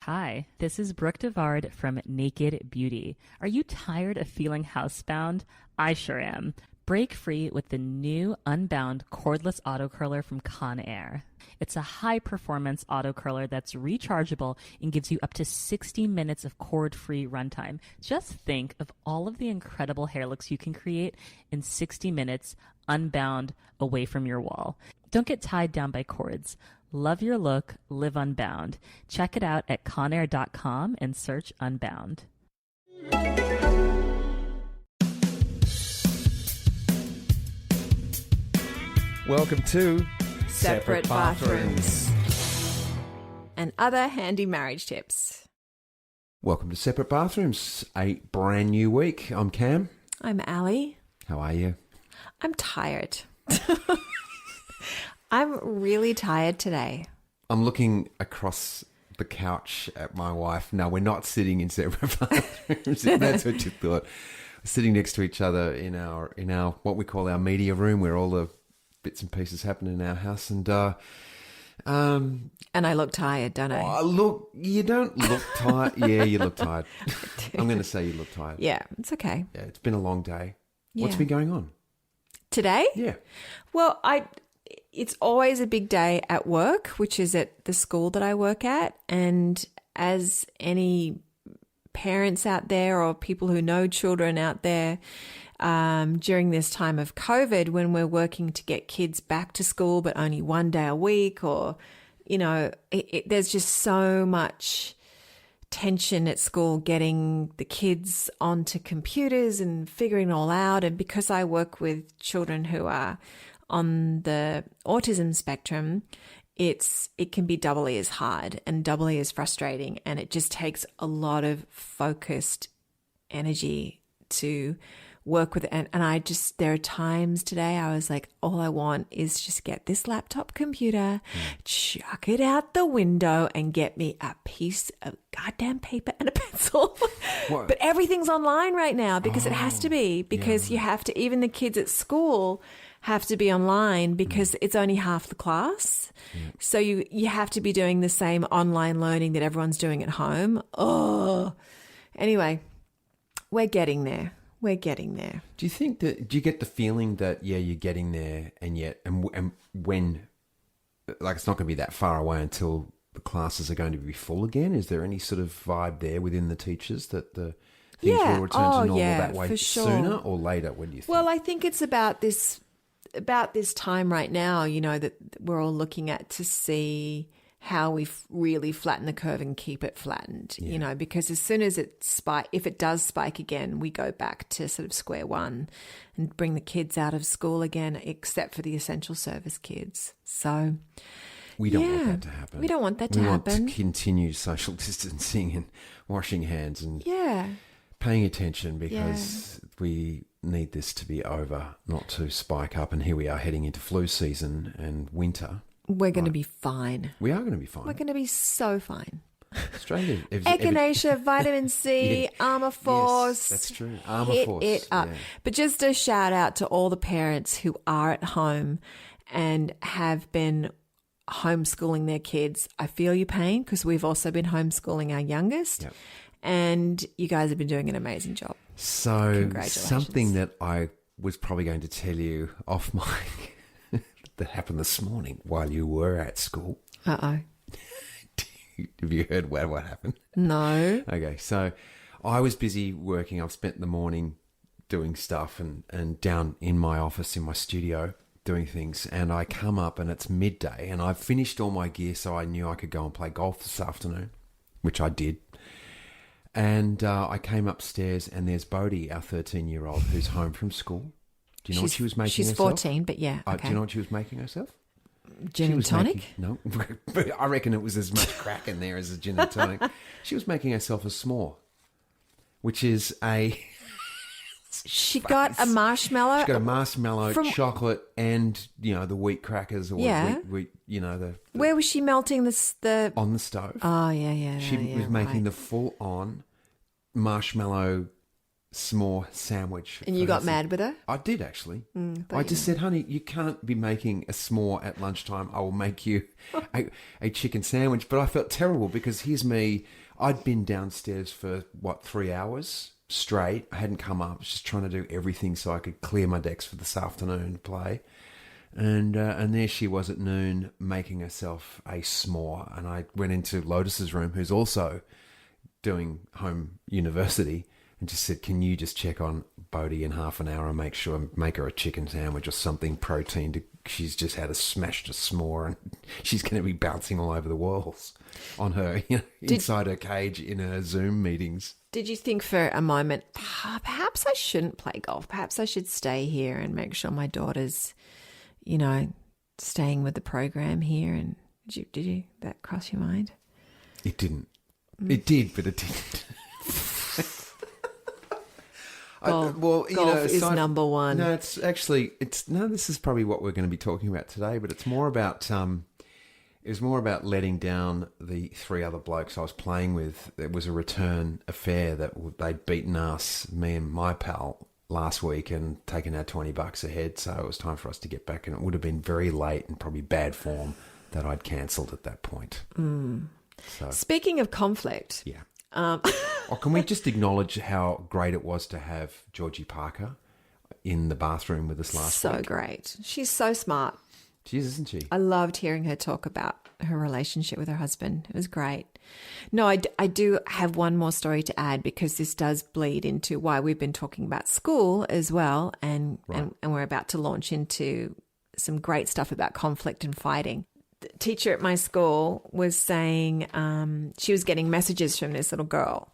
Hi, this is Brooke Devard from Naked Beauty. Are you tired of feeling housebound? I sure am. Break free with the new Unbound cordless auto curler from Conair. It's a high-performance auto curler that's rechargeable and gives you up to 60 minutes of cord-free runtime. Just think of all of the incredible hair looks you can create in 60 minutes unbound away from your wall. Don't get tied down by cords. Love your look, live unbound. Check it out at conair.com and search Unbound. Welcome to Separate Bathrooms and other handy marriage tips. Welcome to Separate Bathrooms, a brand new week. I'm Cam. I'm Ali. How are you? I'm tired. I'm really tired today. I'm looking across the couch at my wife. No, we're not sitting in separate bathrooms, if that's what you thought. We're sitting next to each other in our what we call our media room, where all the bits and pieces happen in our house. And I look tired, don't I? oh, look, you don't look tired. Yeah, you look tired. I'm going to say you look tired. Yeah, it's okay. Yeah, it's been a long day. What's Yeah. been going on? Today? Yeah. Well, it's always a big day at work, which is at the school that I work at. And as any parents out there or people who know children out there, during this time of COVID, when we're working to get kids back to school, but only one day a week, or, there's just so much tension at school getting the kids onto computers and figuring it all out. And because I work with children who are on the autism spectrum, it can be doubly as hard and doubly as frustrating. And it just takes a lot of focused energy to work with it. And there are times today I was like, all I want is just get this laptop computer, chuck it out the window and get me a piece of goddamn paper and a pencil. What? But everything's online right now because it has to be, because you have to, even the kids at school have to be online because it's only half the class. So you have to be doing the same online learning that everyone's doing at home. Oh, anyway, we're getting there. We're getting there. Do you get the feeling that, yeah, you're getting there, and when, like, it's not going to be that far away until the classes are going to be full again? Is there any sort of vibe there within the teachers that the things will return to normal that way for sure. sooner or later? When do you think? Well, I think it's about this time right now, that we're all looking at to see how we really flatten the curve and keep it flattened, because as soon as if it does spike again, we go back to sort of square one and bring the kids out of school again, except for the essential service kids. So we don't want that to happen. We don't want that to happen. We want to continue social distancing and washing hands and Yeah. paying attention, because we need this to be over, not to spike up. And here we are heading into flu season and winter. We're going to be fine. We are going to be fine. We're going to be so fine. Australia. Echinacea, vitamin C, Armour Force. Yes, that's true. Armour Hit Force. it up. Yeah. But just a shout out to all the parents who are at home and have been homeschooling their kids. I feel your pain, because we've also been homeschooling our youngest. Yep. And you guys have been doing an amazing job. So Congratulations. something that I was probably going to tell you off mic that happened this morning while you were at school. Uh-oh. Have you heard what happened? No. Okay, so I was busy working. I've spent the morning doing stuff and down in my office, in my studio, doing things. And I come up and it's midday and I've finished all my gear, so I knew I could go and play golf this afternoon, which I did. And I came upstairs and there's Bodhi, our 13-year-old, who's home from school. Do you know what she was making She's herself? 14, but yeah, okay. Do you know what she was making herself? Gin and tonic? No, I reckon it was as much crack in there as a gin and tonic. She was making herself a s'more, which is a... She got a marshmallow. She got a marshmallow, chocolate, and the wheat crackers, or wheat, Where was she melting the? On the stove. Oh yeah. She was making the full-on marshmallow s'more sandwich. And you got mad with her? I did, actually. thought I you just said, honey, you can't be making a s'more at lunchtime. I will make you a chicken sandwich. But I felt terrible because here's me. I'd been downstairs for, 3 hours straight. I hadn't come up. I was just trying to do everything so I could clear my decks for this afternoon to play. And there she was at noon making herself a s'more. And I went into Lotus's room, who's also doing home university, and just said, can you just check on Bodhi in half an hour and make her a chicken sandwich or something protein. She's just had a smashed a s'more and she's going to be bouncing all over the walls on her, inside her cage in her Zoom meetings. Did you think for a moment, perhaps I shouldn't play golf? Perhaps I should stay here and make sure my daughter's, staying with the program here? And did that cross your mind? It didn't. It did, but it didn't. Golf is number one. No, this is probably what we're going to be talking about today, but it's more about, it was more about letting down the three other blokes I was playing with. It was a return affair that they'd beaten us, me and my pal, last week and taken our $20 ahead. So it was time for us to get back, and it would have been very late and probably bad form that I'd cancelled at that point. So, speaking of conflict. Yeah. Can we just acknowledge how great it was to have Georgie Parker in the bathroom with us last week? So great. She's so smart. She is, isn't she? I loved hearing her talk about her relationship with her husband. It was great. No, I do have one more story to add, because this does bleed into why we've been talking about school as well. And we're about to launch into some great stuff about conflict and fighting. The teacher at my school was saying she was getting messages from this little girl.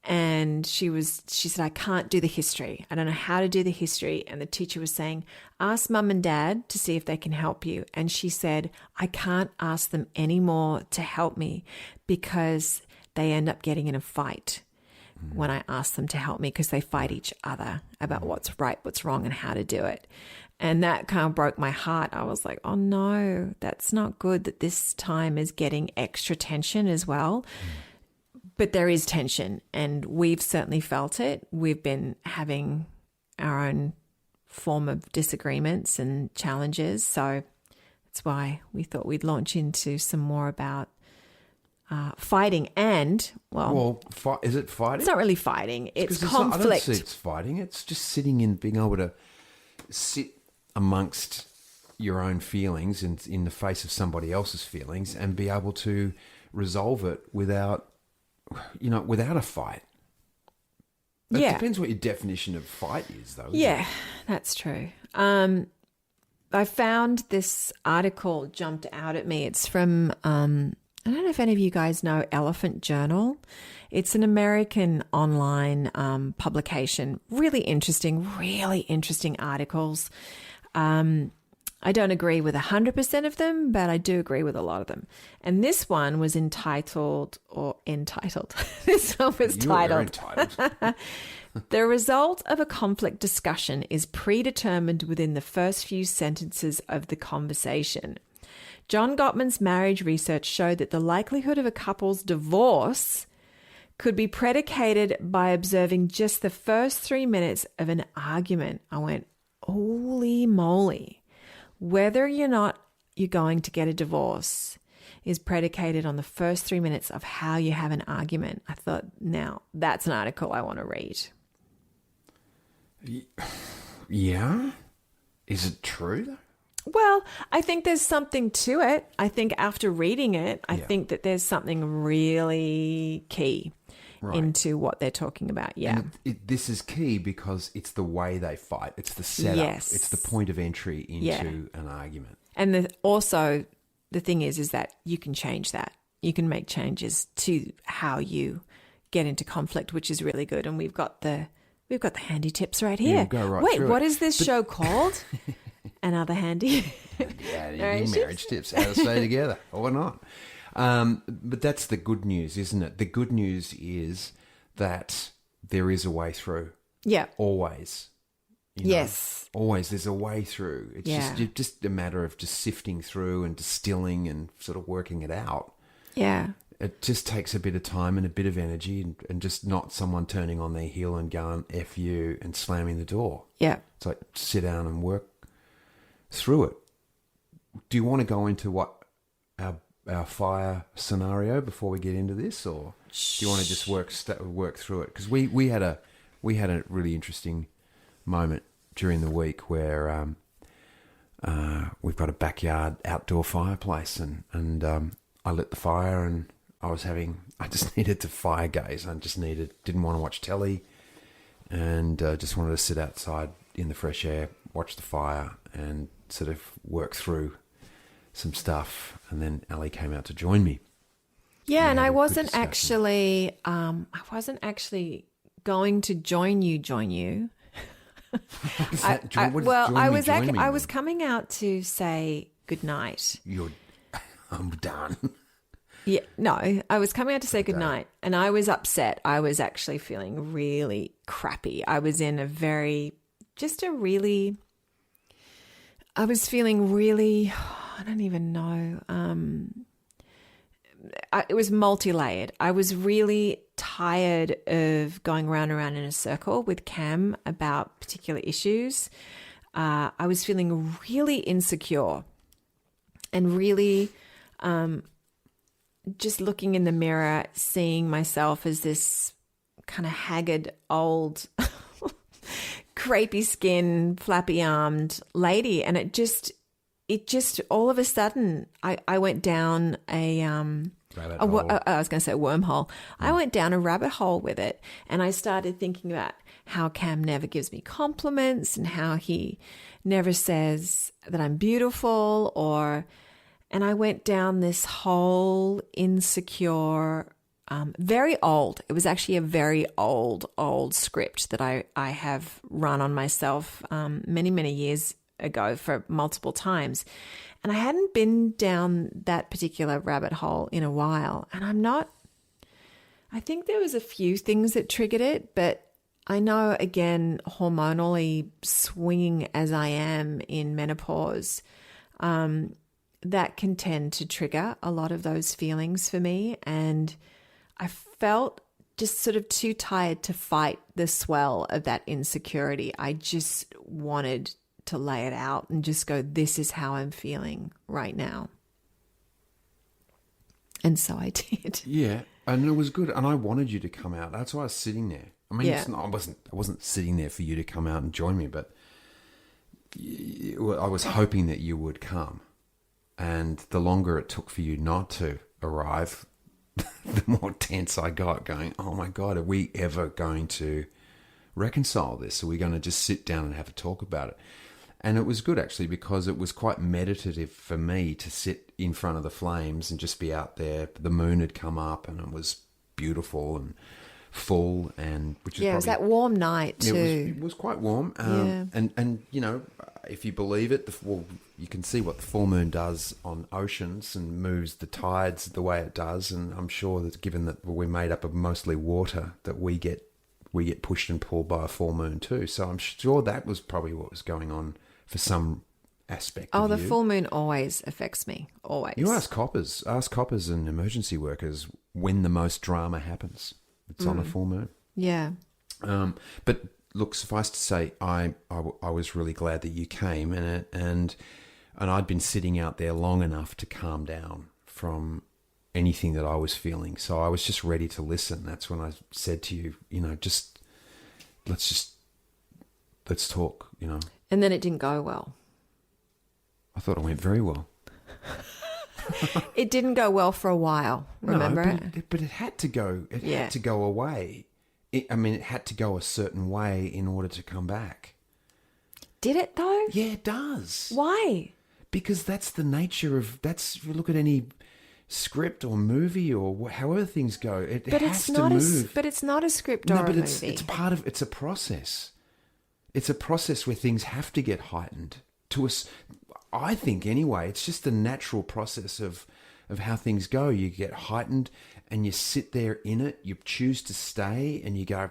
And she said, I can't do the history. I don't know how to do the history. And the teacher was saying, ask mum and dad to see if they can help you. And she said, I can't ask them anymore to help me because they end up getting in a fight when I ask them to help me, because they fight each other about what's right, what's wrong, and how to do it. And that kind of broke my heart. I was like, oh no, that's not good that this time is getting extra tension as well. But there is tension, and we've certainly felt it. We've been having our own form of disagreements and challenges. So that's why we thought we'd launch into some more about fighting and, is it fighting? It's not really fighting. It's conflict. I don't see it's fighting. It's just sitting in, being able to sit amongst your own feelings and in the face of somebody else's feelings and be able to resolve it without a fight. It depends what your definition of fight is, though. Yeah, that's true. I found this article jumped out at me. It's from, I don't know if any of you guys know Elephant Journal. It's an American online publication. Really interesting articles. I don't agree with 100% of them, but I do agree with a lot of them. And this one was entitled. This one was titled. The result of a conflict discussion is predetermined within the first few sentences of the conversation. John Gottman's marriage research showed that the likelihood of a couple's divorce could be predicated by observing just the first 3 minutes of an argument. I went, holy moly. Whether or not you're going to get a divorce is predicated on the first 3 minutes of how you have an argument. I thought, now, that's an article I want to read. Yeah? Is it true, though? Well, I think there's something to it. I think after reading it, I think that there's something really key into what they're talking about. Yeah. And this is key because it's the way they fight. It's the setup. Yes. It's the point of entry into an argument. And also the thing is that you can change that. You can make changes to how you get into conflict, which is really good. And we've got the handy tips right here. Yeah, go right Wait, through what it. is this show called? Another handy. Marriage tips, how to stay together or not. But that's the good news, isn't it? The good news is that there is a way through. Yeah. Always. Yes. Always there's a way through. It's just a matter of just sifting through and distilling and sort of working it out. Yeah. it just takes a bit of time and a bit of energy, and just not someone turning on their heel and going F you and slamming the door. Yeah. It's like sit down and work through it. Do you want to go into what our fire scenario before we get into this, or do you want to just work through it? Because we had a really interesting moment during the week where we've got a backyard outdoor fireplace, and I lit the fire, and I just needed to fire gaze. Didn't want to watch telly, and just wanted to sit outside in the fresh air, watch the fire, and sort of work through some stuff. And then Ali came out to join me. Yeah, and had I a good wasn't discussion. actually going to join you. What is that? I I was coming out to say goodnight. I'm done. Yeah, no, I was coming out to say goodnight, and I was upset. I was actually feeling really crappy. I was in I was feeling really, I don't even know. It was multi-layered. I was really tired of going round and round in a circle with Cam about particular issues. I was feeling really insecure and really just looking in the mirror, seeing myself as this kind of haggard, old, crepey skin, flappy armed lady. And it just all of a sudden, I went down I was going to say a wormhole. I went down a rabbit hole with it, and I started thinking about how Cam never gives me compliments and how he never says that I'm beautiful, and I went down this whole insecure, very old. It was actually a very old script that I have run on myself many, many years ago for multiple times. And I hadn't been down that particular rabbit hole in a while. And I think there was a few things that triggered it, but I know, again, hormonally swinging as I am in menopause, that can tend to trigger a lot of those feelings for me. And I felt just sort of too tired to fight the swell of that insecurity. I just wanted to lay it out and just go, this is how I'm feeling right now. And so I did. Yeah, and it was good, and I wanted you to come out. That's why I was sitting there. I mean, Yeah. I wasn't sitting there for you to come out and join me, but I was hoping that you would come. And the longer it took for you not to arrive, the more tense I got, going, oh my God, are we ever going to reconcile this? Are we going to just sit down and have a talk about it? And it was good, actually, because it was quite meditative for me to sit in front of the flames and just be out there. The moon had come up, and it was beautiful and full, and which is Yeah, it was that warm night too. It was quite warm. Yeah. And you know, if you believe it, you can see what the full moon does on oceans and moves the tides the way it does. And I'm sure that, given that we're made up of mostly water, that we get pushed and pulled by a full moon too. So I'm sure that was probably what was going on for some aspect of the you. full moon always affects me, always. You ask coppers and emergency workers when the most drama happens. It's on a full moon. Yeah. But look, suffice to say, I was really glad that you came, and I'd been sitting out there long enough to calm down from anything that I was feeling. So I was just ready to listen. That's when I said to you, you know, let's talk, you know. And then it didn't go well. I thought it went very well. It didn't go well for a while, remember? No, but it had to go. It Yeah. had to go away. It had to go a certain way in order to come back. Did it though? Yeah, it does. Why? Because that's the nature of, if you look at any script or movie or however things go, it has to move. But it's not a script or a movie. It's a process. It's a process where things have to get heightened to us. I think anyway, it's just the natural process of how things go. You get heightened and you sit there in it. You choose to stay and you go,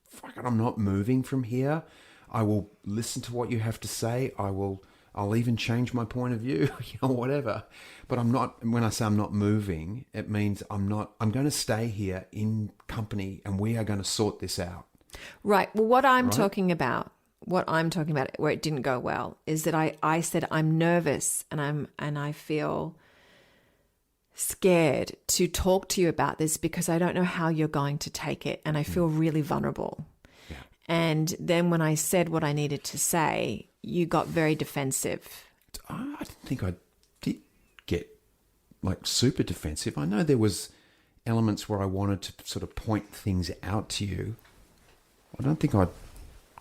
fuck it, I'm not moving from here. I will listen to what you have to say. I will I'll even change my point of view, whatever. But I'm not, when I say I'm not moving, it means I'm going to stay here in company and we are going to sort this out. Right. Well, what I'm talking about where it didn't go well is that I said I'm nervous and I feel scared to talk to you about this because I don't know how you're going to take it and I feel really vulnerable. Yeah. And then when I said what I needed to say, you got very defensive. I didn't think I did get like super defensive. I know there was elements where I wanted to sort of point things out to you. I don't think I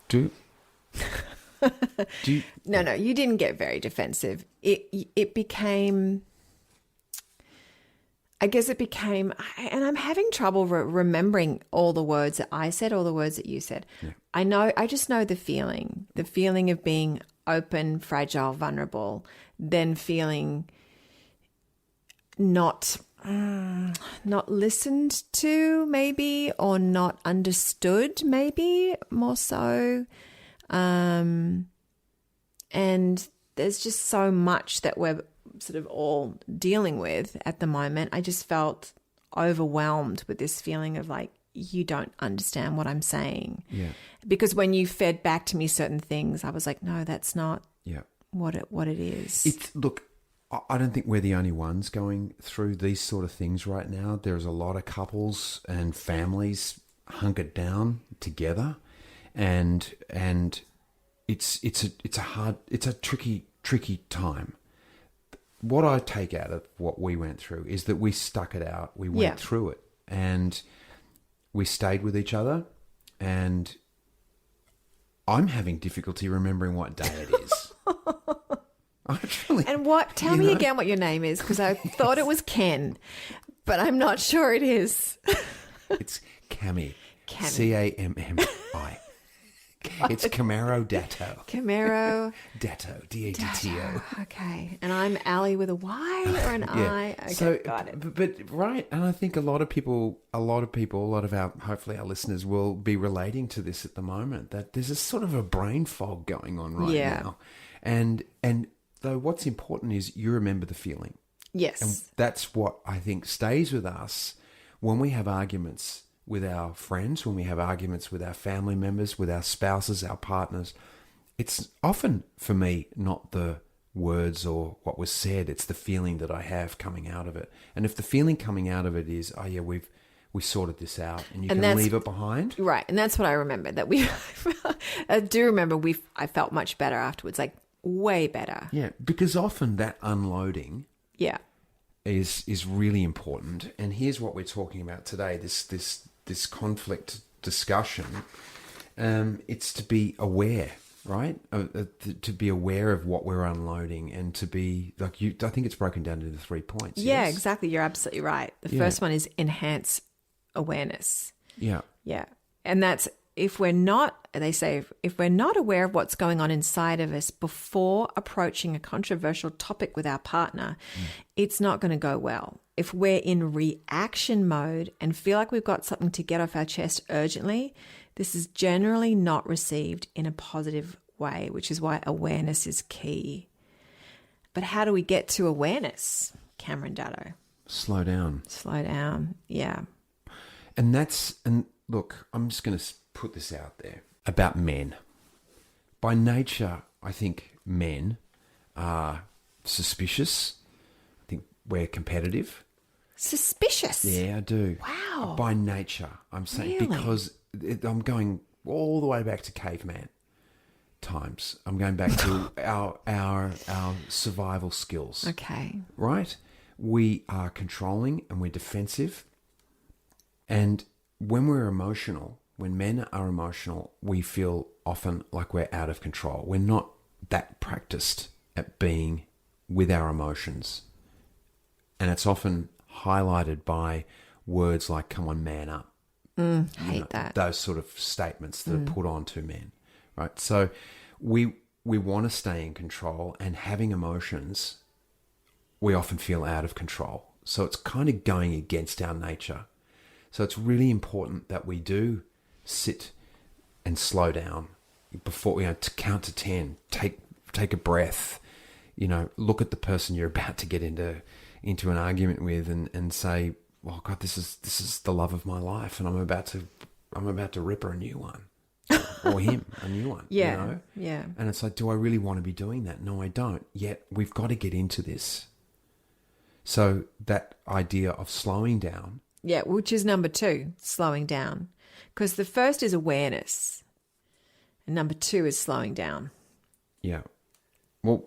do. No, you didn't get very defensive. It became, and I'm having trouble remembering all the words that I said, all the words that you said. Yeah. I just know the feeling of being open, fragile, vulnerable, then feeling not listened to maybe, or not understood maybe more so. And there's just so much that we're sort of all dealing with at the moment. I just felt overwhelmed with this feeling of like, you don't understand what I'm saying. Yeah. Because when you fed back to me certain things, I was like, no, that's not what it is. Look, I don't think we're the only ones going through these sort of things right now. There's a lot of couples and families hunkered down together, and it's a tricky time. What I take out of what we went through is that we stuck it out. We went through it, and we stayed with each other. And I'm having difficulty remembering what day it is. And what? Tell me again what your name is, because I thought it was Ken, but I'm not sure it is. It's Cammy. Cammi. It's Camaro Datto. Camaro Datto. D-A-T-T-O. Okay. And I'm Ali with a Y or an I? Okay, so, got it. But right, and I think a lot of our, hopefully our listeners will be relating to this at the moment, that there's a sort of a brain fog going on right now. And though what's important is you remember the feeling. Yes. And that's what I think stays with us when we have arguments with our friends, when we have arguments with our family members, with our spouses, our partners. It's often, for me, not the words or what was said. It's the feeling that I have coming out of it. And if the feeling coming out of it is, oh yeah, we sorted this out, and you can leave it behind. Right. And that's what I remember, that I do remember I felt much better afterwards, like way better. Yeah, because often that unloading is really important. And here's what we're talking about today, this conflict discussion. It's to be aware, right? To be aware of what we're unloading, and to be like you. I think it's broken down into 3 points. Yeah, yes? Exactly. You're absolutely right. The first one is enhance awareness. Yeah. Yeah. And that's if we're not aware of what's going on inside of us before approaching a controversial topic with our partner, it's not going to go well. If we're in reaction mode and feel like we've got something to get off our chest urgently, this is generally not received in a positive way, which is why awareness is key. But how do we get to awareness, Cameron Datto? Slow down. Slow down, yeah. And look, I'm just going to put this out there about men. By nature, I think men are suspicious. I think we're competitive. Suspicious? Yeah, I do. Wow. By nature, I'm saying, really? because I'm going all the way back to caveman times. I'm going back to our survival skills. Okay. Right? We are controlling and we're defensive. And when we're emotional, when men are emotional, we feel often like we're out of control. We're not that practiced at being with our emotions. And it's often highlighted by words like, come on, man up. Hate that. Those sort of statements that are put on to men, right? So we want to stay in control, and having emotions, we often feel out of control. So it's kind of going against our nature. So it's really important that we do sit and slow down before to count to 10. Take a breath, look at the person you're about to get into an argument with and say, well, God, this is the love of my life, and I'm about to rip her a new one. Or him a new one. Yeah. Yeah. And it's like, do I really want to be doing that? No, I don't. Yet we've got to get into this. So that idea of slowing down. Yeah, which is number 2, slowing down. Because the first is awareness. And number 2 is slowing down. Yeah. Well,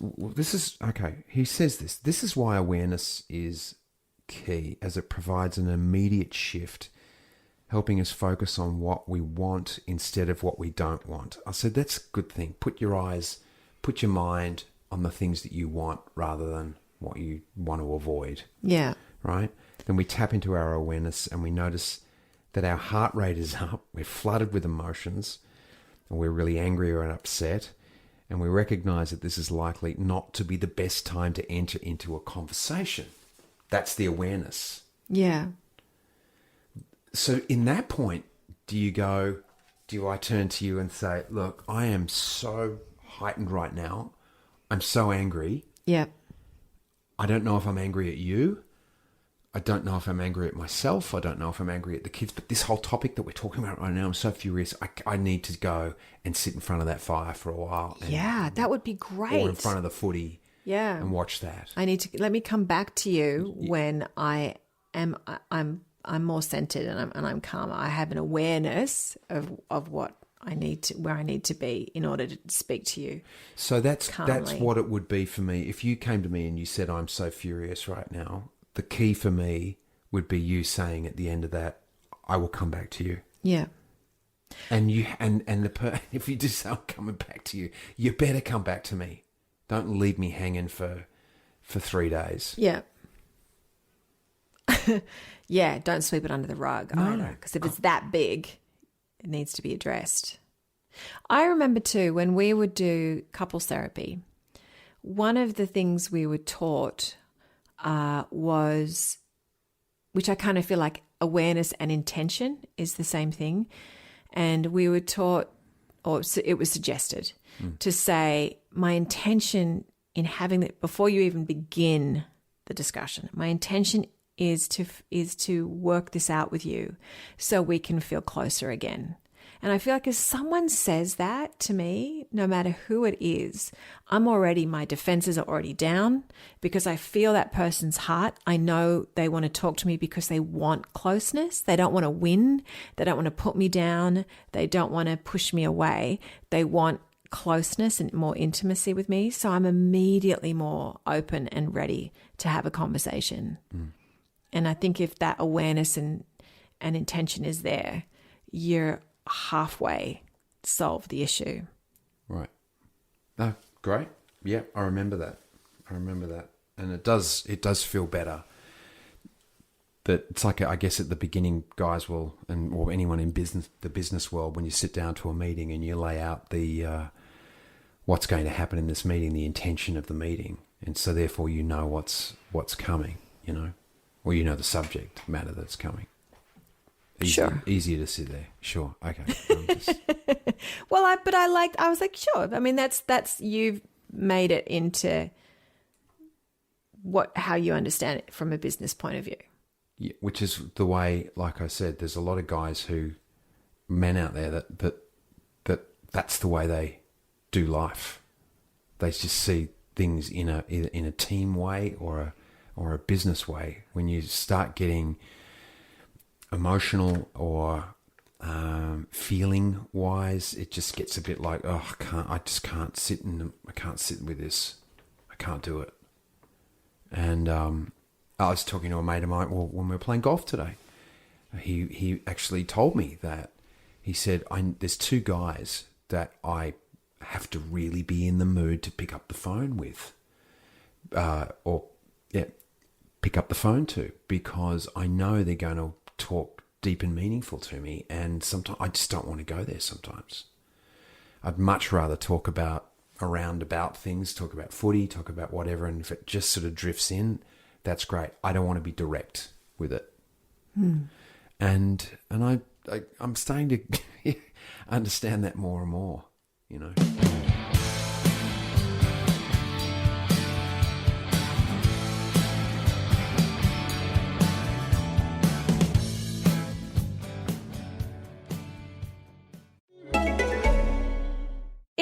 this is, okay, he says this. This is why awareness is key, as it provides an immediate shift, helping us focus on what we want instead of what we don't want. I said, that's a good thing. Put your mind on the things that you want rather than what you want to avoid. Yeah. Right? Then we tap into our awareness and we notice that our heart rate is up. We're flooded with emotions and we're really angry or upset. And we recognize that this is likely not to be the best time to enter into a conversation. That's the awareness. Yeah. So in that point, do I turn to you and say, look, I am so heightened right now. I'm so angry. Yeah. I don't know if I'm angry at you. I don't know if I'm angry at myself. I don't know if I'm angry at the kids. But this whole topic that we're talking about right now, I'm so furious. I need to go and sit in front of that fire for a while. Yeah, that would be great. Or in front of the footy. Yeah. And watch that. Let me come back to you when I'm more centered and I'm calmer. I have an awareness of what I need to, where I need to be in order to speak to you. So that's calmly. what it would be for me. If you came to me and you said, I'm so furious right now, the key for me would be you saying at the end of that, I will come back to you. Yeah. And if you just say, I'm coming back to you, you better come back to me. Don't leave me hanging for 3 days. Yeah. Yeah, don't sweep it under the rug either. Because if it's that big, it needs to be addressed. I remember too, when we would do couples therapy, one of the things we were taught was, which I kind of feel like awareness and intention is the same thing. And we were taught, or it was suggested, to say, my intention in having that, before you even begin the discussion, my intention is to work this out with you so we can feel closer again. And I feel like if someone says that to me, no matter who it is, my defenses are already down because I feel that person's heart. I know they want to talk to me because they want closeness. They don't want to win. They don't want to put me down. They don't want to push me away. They want closeness and more intimacy with me. So I'm immediately more open and ready to have a conversation. And I think if that awareness and intention is there, you're halfway solve the issue. Right. Oh, great. Yeah, I remember that. And it does feel better. But it's like, I guess at the beginning, guys will, or anyone in the business world, when you sit down to a meeting and you lay out the what's going to happen in this meeting, the intention of the meeting, and so therefore you know what's coming, or the subject matter that's coming. Easier to sit there. Sure. Okay. Well, I was like, sure. I mean, that's you've made it into how you understand it from a business point of view. Yeah, which is the way, like I said, there's a lot of men out there that's the way they do life. They just see things in a team way or a business way. When you start getting emotional or feeling wise, it just gets a bit like, I can't sit with this. I can't do it. And I was talking to a mate of mine when we were playing golf today. He actually told me that. He said, there's 2 guys that I have to really be in the mood to pick up the phone with, pick up the phone to, because I know they're going to talk deep and meaningful to me, and sometimes I just don't want to go there. Sometimes I'd much rather talk about about things, talk about footy, talk about whatever, and if it just sort of drifts in, that's great. I don't want to be direct with it. And I'm starting to understand that more and more,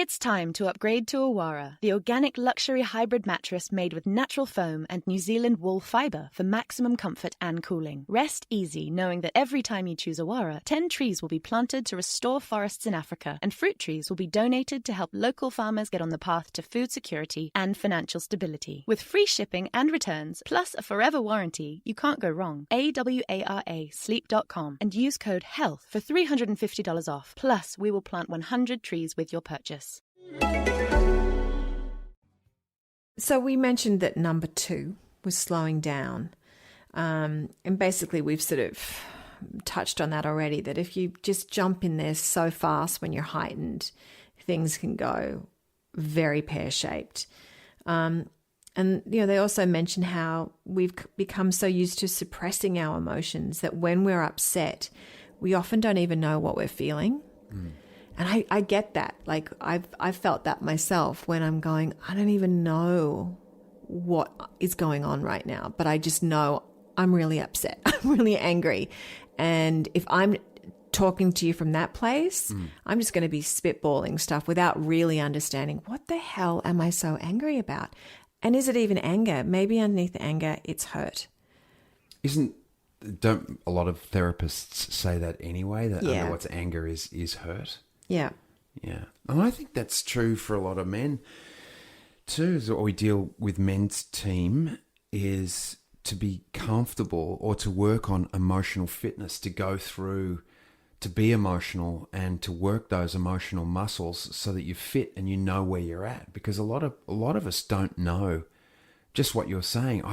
It's time to upgrade to Awara, the organic luxury hybrid mattress made with natural foam and New Zealand wool fibre for maximum comfort and cooling. Rest easy knowing that every time you choose Awara, 10 trees will be planted to restore forests in Africa, and fruit trees will be donated to help local farmers get on the path to food security and financial stability. With free shipping and returns, plus a forever warranty, you can't go wrong. AWARasleep.com and use code HEALTH for $350 off. Plus, we will plant 100 trees with your purchase. So we mentioned that number 2 was slowing down. And basically we've sort of touched on that already, that if you just jump in there so fast when you're heightened, things can go very pear-shaped. And, they also mention how we've become so used to suppressing our emotions that when we're upset, we often don't even know what we're feeling. And I get that. Like I've felt that myself when I'm going, I don't even know what is going on right now, but I just know I'm really upset. I'm really angry. And if I'm talking to you from that place, I'm just going to be spitballing stuff without really understanding what the hell am I so angry about? And is it even anger? Maybe underneath the anger, it's hurt. Don't a lot of therapists say that anyway, that Yeah. under what's anger is hurt? Yeah. Yeah. And I think that's true for a lot of men too. So what we deal with men's team is to be comfortable or to work on emotional fitness, to go through, to be emotional and to work those emotional muscles so that you're fit and you know where you're at. Because a lot of us don't know just what you're saying.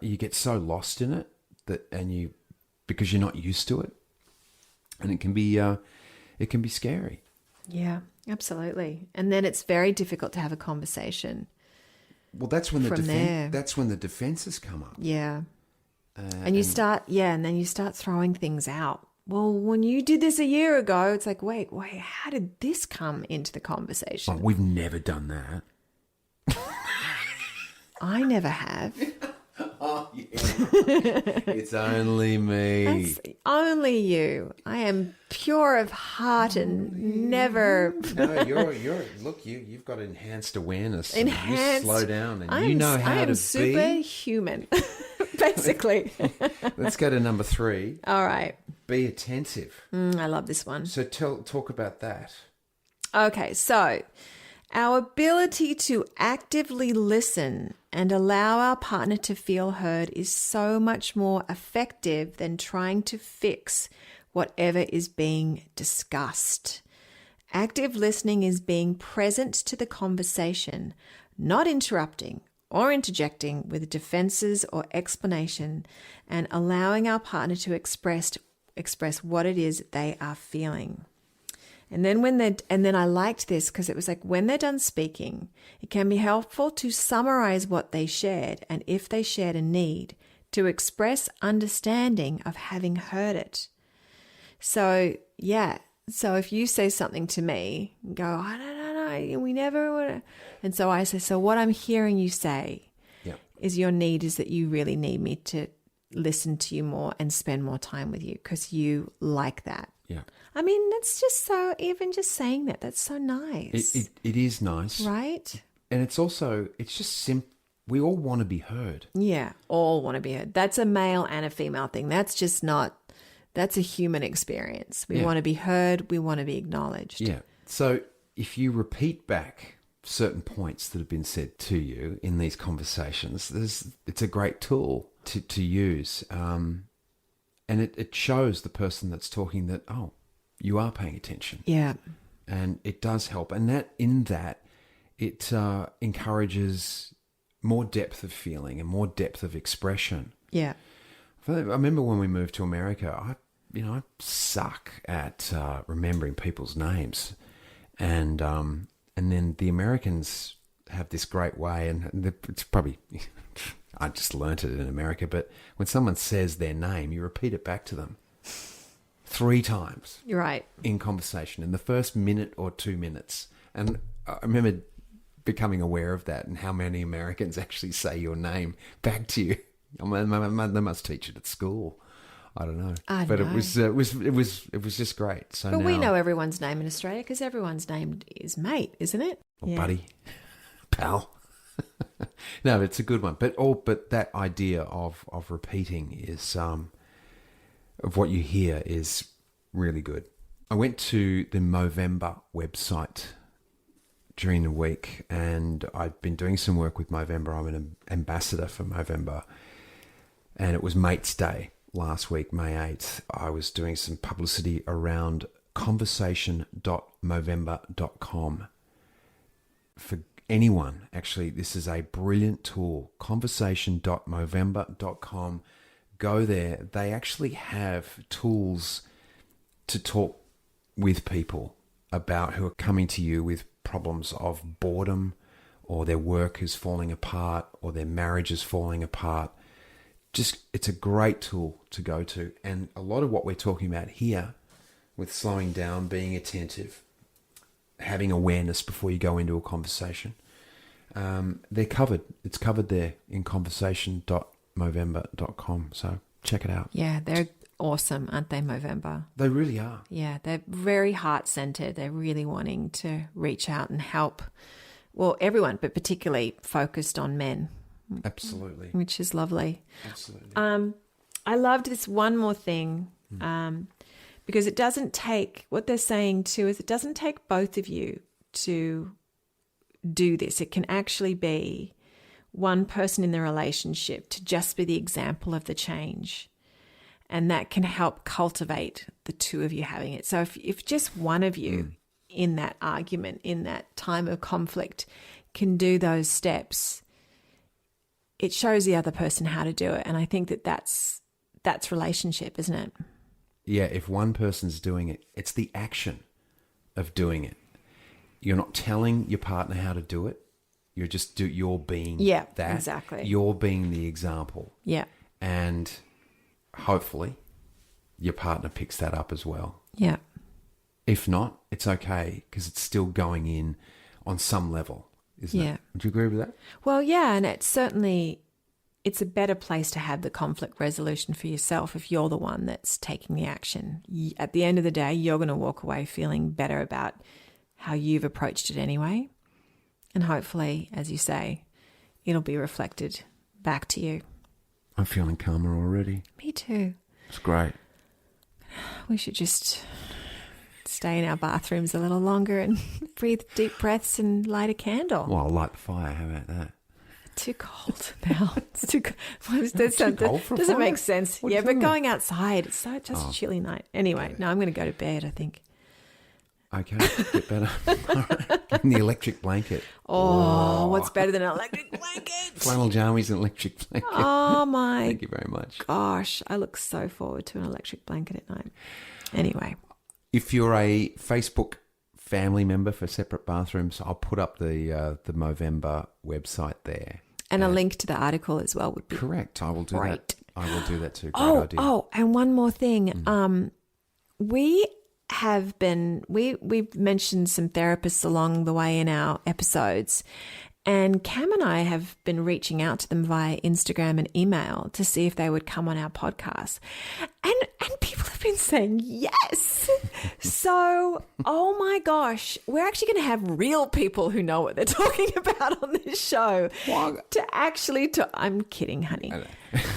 You get so lost in it because you're not used to it, and it can be scary. Yeah, absolutely. And then it's very difficult to have a conversation. Well, that's when there. that's when the defenses come up. Yeah. And then you start throwing things out. Well, when you did this a year ago, it's like, wait, how did this come into the conversation? Oh, we've never done that. I never have. Oh, yeah. It's only me. That's only you. I am pure of heart and never. No, you've got enhanced awareness. You slow down and you know how I am to superhuman, basically. Let's go to number 3. All right. Be attentive. I love this one. So talk about that. Okay, so our ability to actively listen and allow our partner to feel heard is so much more effective than trying to fix whatever is being discussed. Active listening is being present to the conversation, not interrupting or interjecting with defenses or explanation, and allowing our partner to express what it is they are feeling. And then I liked this because it was like when they're done speaking, it can be helpful to summarize what they shared, and if they shared a need, to express understanding of having heard it. So, yeah. So if you say something to me, go, I don't know, we never would. And so I say, so what I'm hearing you say is your need is that you really need me to listen to you more and spend more time with you because you like that. Yeah. I mean, that's just so, even just saying that, that's so nice. It is nice. Right? And it's just simple. We all want to be heard. Yeah, all want to be heard. That's a male and a female thing. That's a human experience. We want to be heard. We want to be acknowledged. Yeah. So if you repeat back certain points that have been said to you in these conversations, it's a great tool to use. And it shows the person that's talking that, oh, you are paying attention. Yeah. And it does help. And it encourages more depth of feeling and more depth of expression. Yeah. I remember when we moved to America, I suck at remembering people's names. And then the Americans have this great way, and it's probably... I just learnt it in America, but when someone says their name, you repeat it back to them 3 times. You're right. In conversation, in the first minute or 2 minutes. And I remember becoming aware of that and how many Americans actually say your name back to you. They must teach it at school. I don't know. I but know. it was just great. So But now, we know everyone's name in Australia because everyone's name is mate, isn't it? or buddy, pal. No, it's a good one. But that idea of repeating is of what you hear is really good. I went to the Movember website during the week, and I've been doing some work with Movember. I'm an ambassador for Movember, and it was Mates Day last week, May 8th. I was doing some publicity around conversation.movember.com. For anyone, actually, this is a brilliant tool, conversation.movember.com. Go there. They actually have tools to talk with people about who are coming to you with problems of boredom, or their work is falling apart, or their marriage is falling apart. It's a great tool to go to. And a lot of what we're talking about here with slowing down, being attentive, having awareness before you go into a conversation, they're covered. It's covered there in conversation.movember.com. So check it out. Yeah, they're awesome, aren't they, Movember? They really are. Yeah, they're very heart-centered. They're really wanting to reach out and help, well, everyone, but particularly focused on men. Absolutely. Which is lovely. Absolutely. I loved this one more thing because it doesn't take, what they're saying too is it doesn't take both of you to do this. It can actually be one person in the relationship to just be the example of the change. And that can help cultivate the two of you having it. So if just one of you in that argument, in that time of conflict, can do those steps, it shows the other person how to do it. And I think that's relationship, isn't it? Yeah, if one person's doing it, it's the action of doing it. You're not telling your partner how to do it. You're being that. Exactly. You're being the example. Yeah. And hopefully your partner picks that up as well. Yeah. If not, it's okay because it's still going in on some level, isn't it? Would you agree with that? Well, yeah, and it's a better place to have the conflict resolution for yourself if you're the one that's taking the action. At the end of the day, you're going to walk away feeling better about how you've approached it anyway. And hopefully, as you say, it'll be reflected back to you. I'm feeling calmer already. Me too. It's great. We should just stay in our bathrooms a little longer and breathe deep breaths and light a candle. Well, I'll light the fire. How about that? Too cold now. It's too cold. Cold for a Doesn't fire? make sense. What are Yeah, you but talking going outside, it's just a chilly night. Anyway, no, I'm going to go to bed, I think. Okay, get better. All right. Give me the electric blanket. Oh, what's better than an electric blanket? Flannel jammies and electric blanket. Oh, my Thank you very much. gosh. I look so forward to an electric blanket at night. Anyway. If you're a Facebook family member for separate bathrooms, I'll put up the Movember website there. And a link to the article as well would be correct. I will do great. that. I will do that too. Great idea. And one more thing. We've mentioned some therapists along the way in our episodes, and Cam and I have been reaching out to them via Instagram and email to see if they would come on our podcast. And people have been saying yes. So, oh my gosh, we're actually going to have real people who know what they're talking about on this show. I'm kidding, honey.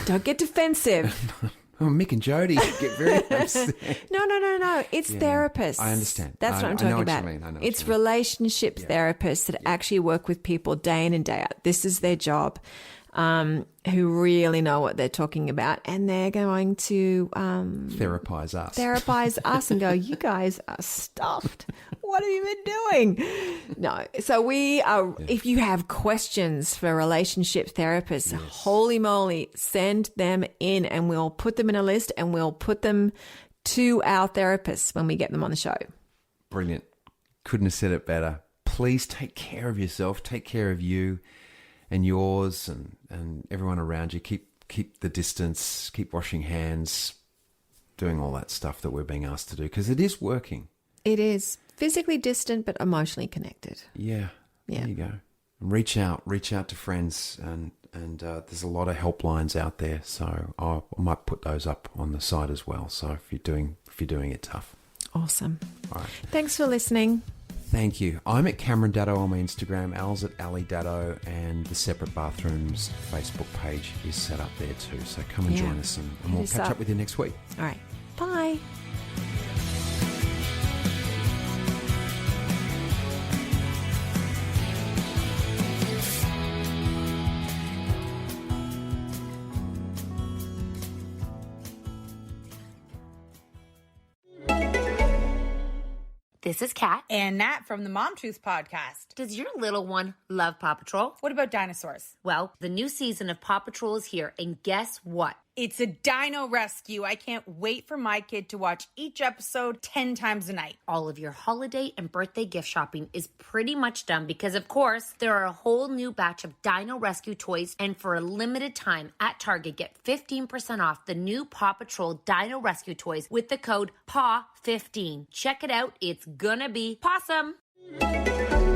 Don't get defensive. Oh, Mick and Jody get very upset. No. It's therapists. I understand. That's what I'm talking about. I know what It's you mean. relationship therapists that actually work with people day in and day out. This is their job, who really know what they're talking about. And they're going to Therapize us. and go, you guys are stuffed. What have you been doing? No. So if you have questions for relationship therapists, holy moly, send them in and we'll put them in a list and we'll put them to our therapists when we get them on the show. Brilliant. Couldn't have said it better. Please take care of yourself. Take care of you and yours and everyone around you. Keep the distance. Keep washing hands. Doing all that stuff that we're being asked to do because it is working. It is physically distant but emotionally connected. Yeah. Yeah. There you go. reach out to friends, and there's a lot of helplines out there. So I might put those up on the site as well. So if you're doing it tough. Awesome. All right. Thanks for listening. Thank you. I'm at Cameron Daddo on my Instagram. Al's at Ali Daddo, and the Separate Bathrooms Facebook page is set up there too. So come and join us, and we'll catch up with you next week. All right. Bye. This is Kat. And Nat from the Mom Truth Podcast. Does your little one love Paw Patrol? What about dinosaurs? Well, the new season of Paw Patrol is here, and guess what? It's a dino rescue. I can't wait for my kid to watch each episode 10 times a night. All of your holiday and birthday gift shopping is pretty much done because, of course, there are a whole new batch of dino rescue toys, and for a limited time at Target, get 15% off the new Paw Patrol dino rescue toys with the code PAW15. Check it out. It's gonna be pawsome.